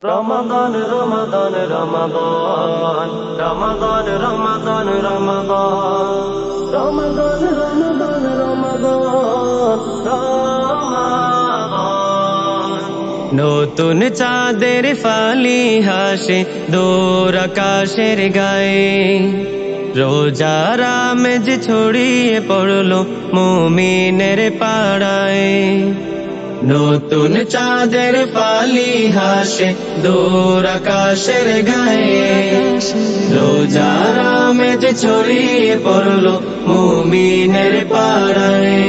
রমাদান রমাদান রমাদান রমাদান রমাদান রমাদান রমাদান রমাদান রমাদান নতুন চাঁদের ফালি হাসে দূর আকাশের গায়ে রোজার আমেজ ছড়িয়ে পড়লো মুমিনের পাড়ায় নতুন চাঁদের ফালি হাসে দূর আকাশের গায়ে রোজার আমেজ ছড়িয়ে পড়লো মুমিনের পাড়ায়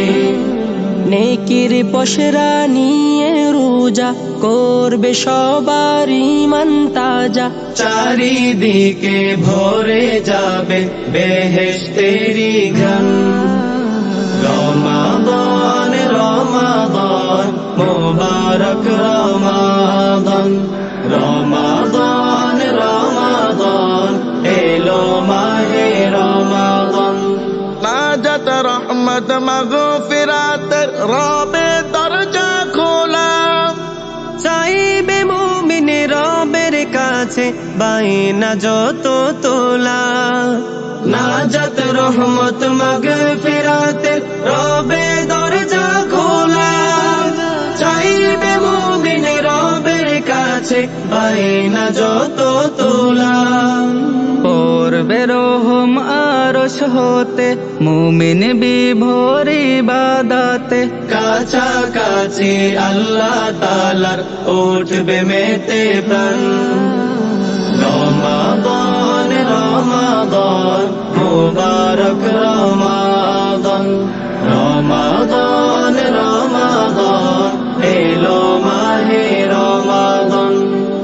নেকির পসরা নিয়ে রোজা করবে সবার ঈমান তাজা চারিদিকে ভরে যাবে বেহেশতেরি ঘ্রাণ রমাদান রমাদান মুবারক রমাদান রমাদান রমাদান এলো মাহে রমাদান নাজাত রহমত মাগফিরাত রবে দরজা খোলা চাইবে মুমিন রবের কাছে বাইনা যত তোলা নাজাত রহমত মাগফিরাত রবে দরজা খোলা চাইবে মুমিন রবের কাছে বাইনা যত তোলা পড়বে রহম আরশ হতে মুমিন বিভোর ইবাদতে কাছাকাছি আল্লাহ তাআলার উঠবে মেতে প্রাণ রমাদান রমাদান মুবারক রমাদান রমাদান রমাদান এলো মাহে রমাদান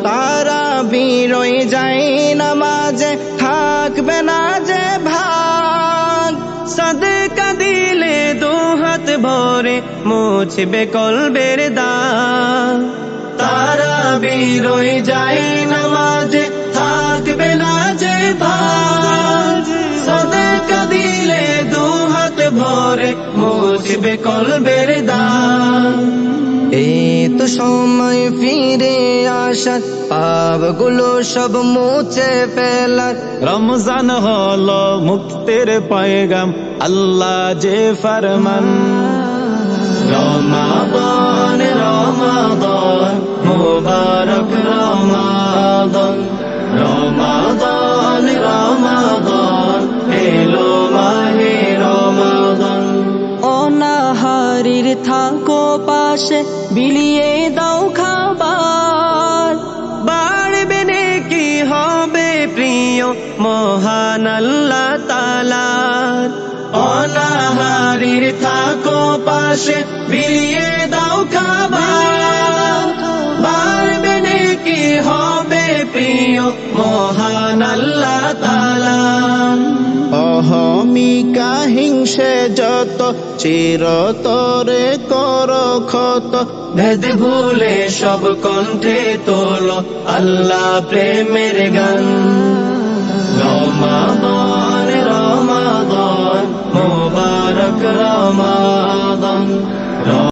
তারা বিরয় যায় নামাজে থাকবে না যে ভাগ সাদকা দিলে দু হাত ভরে মুছবে কলবের দাগ তারা বিরয় যায় নামাজে থাকবে না যে ভাগ সাদকা দিলে দু হাত ভরে মুছবে কলবের দাগ এই তো সময় ফিরে আসার পাপগুলো সব মুছে ফেলার রমজান হলো মুক্তির পয়গাম আল্লাহ যে ফরমান রমাদান রমাদান মুবারক রমাদান রমাদান রমাদান এলো মাহে রমাদান অনাহারির থাকো পাশে বিলিয়ে দাও খাবার বাড়বে নেকি হবে প্রিয় মহান আল্লাহ তাআলার অনাহারির থাকো পাশে বিলিয়ে দাও খাবার বাড়বে নেকি হবে প্রিয় মহান আল্লাহ তাআলার অহমিকা হিংসে যত চিরতরে কর ক্ষত ভেদ ভুলে সব কণ্ঠে তোলো আল্লাহ প্রেমের গান রমাদান রমাদান মুবারক রমাদান